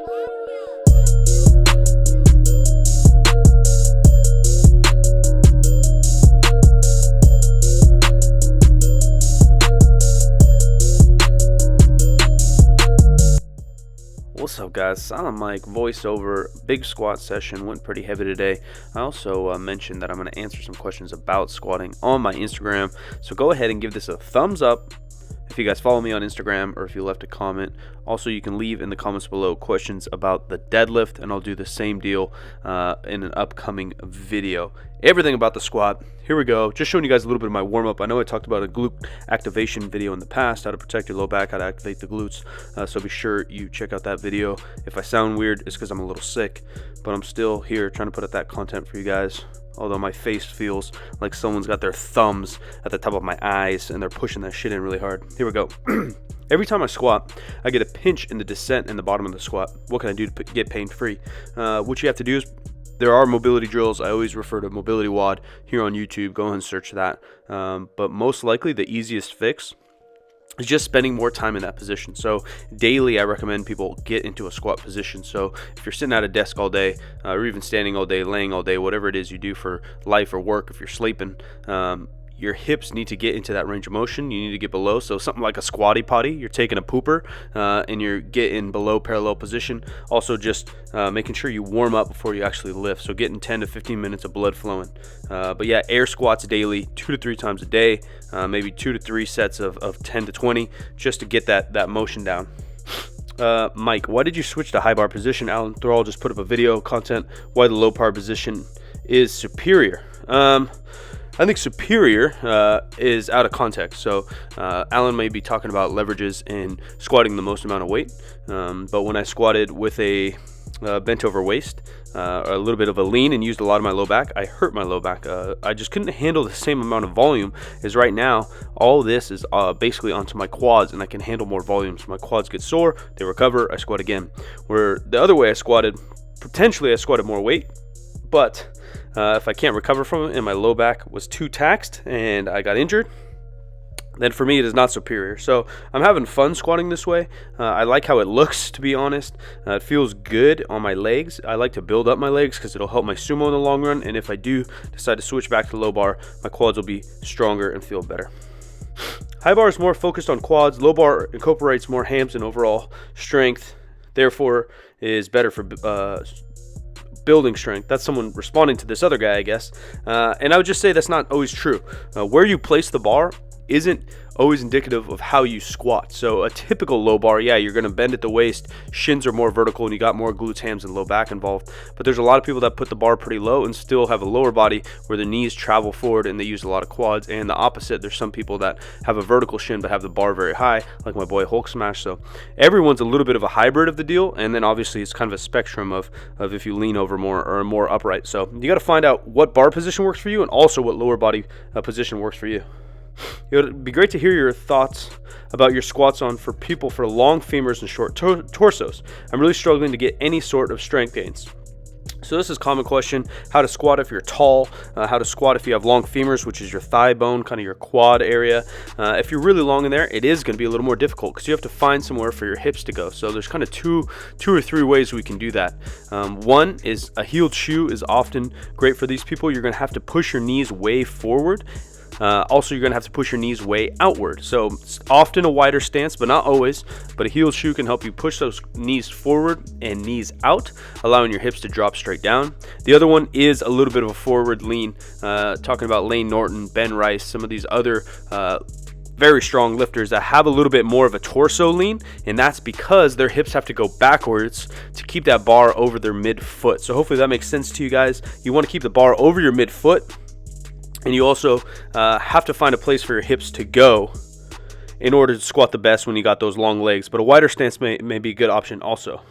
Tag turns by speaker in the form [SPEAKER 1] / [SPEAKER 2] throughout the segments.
[SPEAKER 1] What's up, guys? Silent Mike voiceover. Big squat session went pretty heavy today. I also mentioned that I'm going to answer some questions about squatting on my Instagram, so go ahead and give this a thumbs up if you guys follow me on Instagram or if you left a comment. Also, you can leave in the comments below questions about the deadlift, and I'll do the same deal in an upcoming video. Everything about the squat. Here we go. Just showing you guys a little bit of my warm-up. I know I talked about a glute activation video in the past, how to protect your low back, how to activate the glutes. So be sure you check out that video. If I sound weird, it's because I'm a little sick, but I'm still here trying to put out that content for you guys. Although my face feels like someone's got their thumbs at the top of my eyes and they're pushing that shit in really hard. Here we go. Every time I squat, I get a pinch in the descent in the bottom of the squat. What can I do to get pain-free? What you have to do is, there are mobility drills. I always refer to Mobility WOD here on YouTube. Go ahead and search that. But most likely the easiest fix is just spending more time in that position. So daily, I recommend people get into a squat position. So if you're sitting at a desk all day, or even standing all day, laying all day, whatever it is you do for life or work, if you're sleeping, your hips need to get into that range of motion. You need to get below. So something like a squatty potty, you're taking a pooper and you're getting below parallel position. Also just making sure you warm up before you actually lift. So getting 10 to 15 minutes of blood flowing. But yeah, air squats daily, 2 to 3 times a day, maybe 2 to 3 sets of 10 to 20, just to get that motion down. Mike, why did you switch to high bar position? Alan Thrall just put up a video content why the low bar position is superior. I think superior is out of context. So Alan may be talking about leverages and squatting the most amount of weight. But when I squatted with a bent over waist, a little bit of a lean, and used a lot of my low back, I hurt my low back. I just couldn't handle the same amount of volume as right now. All this is basically onto my quads, and I can handle more volume. So my quads get sore, they recover, I squat again. Where the other way I squatted, potentially I squatted more weight, but if I can't recover from it and my low back was too taxed and I got injured, then for me it is not superior. So I'm having fun squatting this way. I like how it looks, to be honest. It feels good on my legs. I like to build up my legs because it'll help my sumo in the long run, and if I do decide to switch back to low bar, my quads will be stronger and feel better. High bar is more focused on quads. Low bar incorporates more hams and overall strength, therefore is better for building strength. That's someone responding to this other guy, I guess. And I would just say that's not always true. Where you place the bar isn't always indicative of how you squat. So a typical low bar, yeah, you're going to bend at the waist, shins are more vertical, and you got more glutes, hams, and low back involved. But there's a lot of people that put the bar pretty low and still have a lower body where the knees travel forward and they use a lot of quads. And the opposite, there's some people that have a vertical shin but have the bar very high, like my boy Hulk Smash. So everyone's a little bit of a hybrid of the deal, and then obviously it's kind of a spectrum of if you lean over more or more upright. So you got to find out what bar position works for you and also what lower body position works for you. It would be great to hear your thoughts about your squats for people for long femurs and short torsos. I'm really struggling to get any sort of strength gains. So this is a common question: how to squat if you're tall, how to squat if you have long femurs, which is your thigh bone, kind of your quad area. If you're really long in there, it is going to be a little more difficult because you have to find somewhere for your hips to go. So there's kind of two or three ways we can do that. One is a heeled shoe is often great for these people. You're going to have to push your knees way forward. Also, you're going to have to push your knees way outward. So it's often a wider stance, but not always. But a heeled shoe can help you push those knees forward and knees out, allowing your hips to drop straight down. The other one is a little bit of a forward lean, talking about Lane Norton, Ben Rice, some of these other very strong lifters that have a little bit more of a torso lean, and that's because their hips have to go backwards to keep that bar over their midfoot. So hopefully that makes sense to you guys. You want to keep the bar over your midfoot, and you also have to find a place for your hips to go in order to squat the best when you got those long legs. But a wider stance may be a good option also.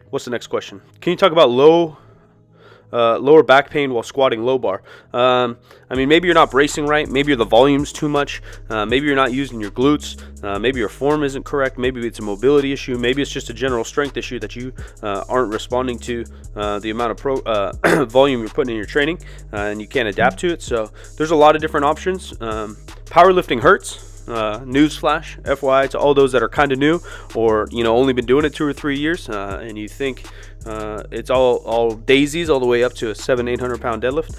[SPEAKER 1] What's the next question? Can you talk about lower back pain while squatting low bar? I mean, maybe you're not bracing right. Maybe the volume's too much. Maybe you're not using your glutes. Maybe your form isn't correct. Maybe it's a mobility issue. Maybe it's just a general strength issue that you aren't responding to the amount of volume you're putting in your training, and you can't adapt to it. So there's a lot of different options. Powerlifting hurts. Newsflash, FYI, to all those that are kind of new, or only been doing it 2 or 3 years, and you think it's all daisies all the way up to a 700-800 pound deadlift.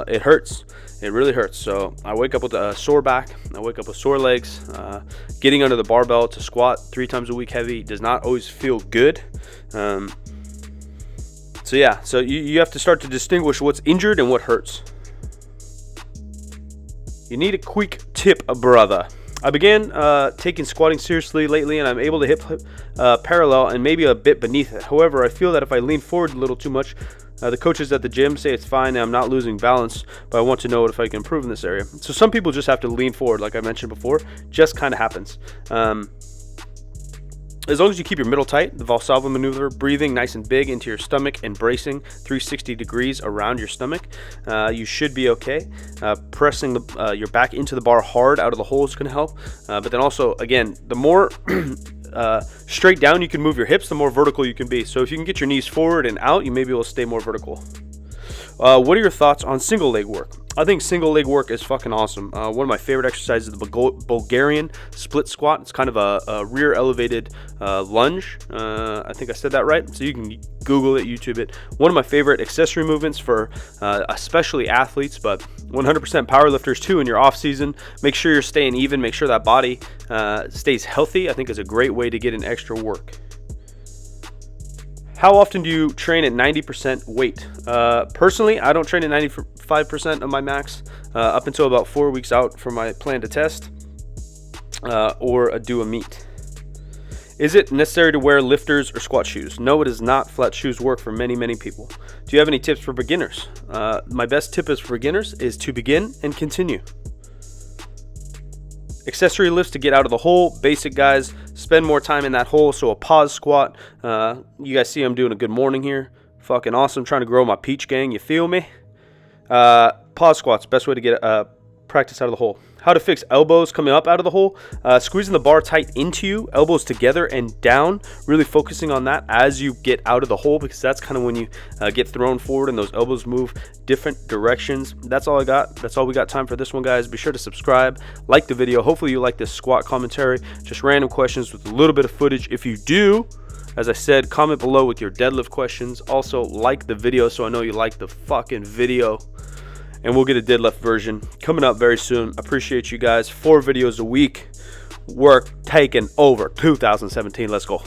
[SPEAKER 1] It hurts. It really hurts. So I wake up with a sore back. I wake up with sore legs. Getting under the barbell to squat 3 times a week heavy does not always feel good. So you have to start to distinguish what's injured and what hurts. You need a quick tip, brother. I began taking squatting seriously lately, and I'm able to hip parallel and maybe a bit beneath it. However, I feel that if I lean forward a little too much, the coaches at the gym say it's fine and I'm not losing balance, but I want to know if I can improve in this area. So some people just have to lean forward, like I mentioned before. Just kind of happens. As long as you keep your middle tight, the Valsalva maneuver, breathing nice and big into your stomach and bracing 360 degrees around your stomach, you should be okay. Pressing your back into the bar hard out of the hole is going to help. But then also, again, the more straight down you can move your hips, the more vertical you can be. So if you can get your knees forward and out, you may be able to stay more vertical. What are your thoughts on single leg work? I think single leg work is fucking awesome. One of my favorite exercises is the Bulgarian split squat. It's kind of a rear elevated lunge. I think I said that right. So you can Google it, YouTube it. One of my favorite accessory movements for especially athletes, but 100% powerlifters too in your off season. Make sure you're staying even. Make sure that body stays healthy. I think is a great way to get in extra work. How often do you train at 90% weight? Personally, I don't train at 95% of my max up until about 4 weeks out from my plan to test or do a meet. Is it necessary to wear lifters or squat shoes? No, it is not. Flat shoes work for many, many people. Do you have any tips for beginners? My best tip is for beginners is to begin and continue. Accessory lifts to get out of the hole. Basic, guys. Spend more time in that hole. So a pause squat. You guys see I'm doing a good morning here. Fucking awesome. Trying to grow my peach gang. You feel me? Pause squats. Best way to get practice out of the hole. How to fix elbows coming up out of the hole. Squeezing the bar tight into you. Elbows together and down. Really focusing on that as you get out of the hole, because that's kind of when you get thrown forward and those elbows move different directions. That's all I got. That's all we got time for this one, guys. Be sure to subscribe. Like the video. Hopefully you like this squat commentary. Just random questions with a little bit of footage. If you do, as I said, comment below with your deadlift questions. Also, like the video so I know you like the fucking video. And we'll get a deadlift version coming up very soon. Appreciate you guys. 4 videos a week. Work taking over 2017. Let's go.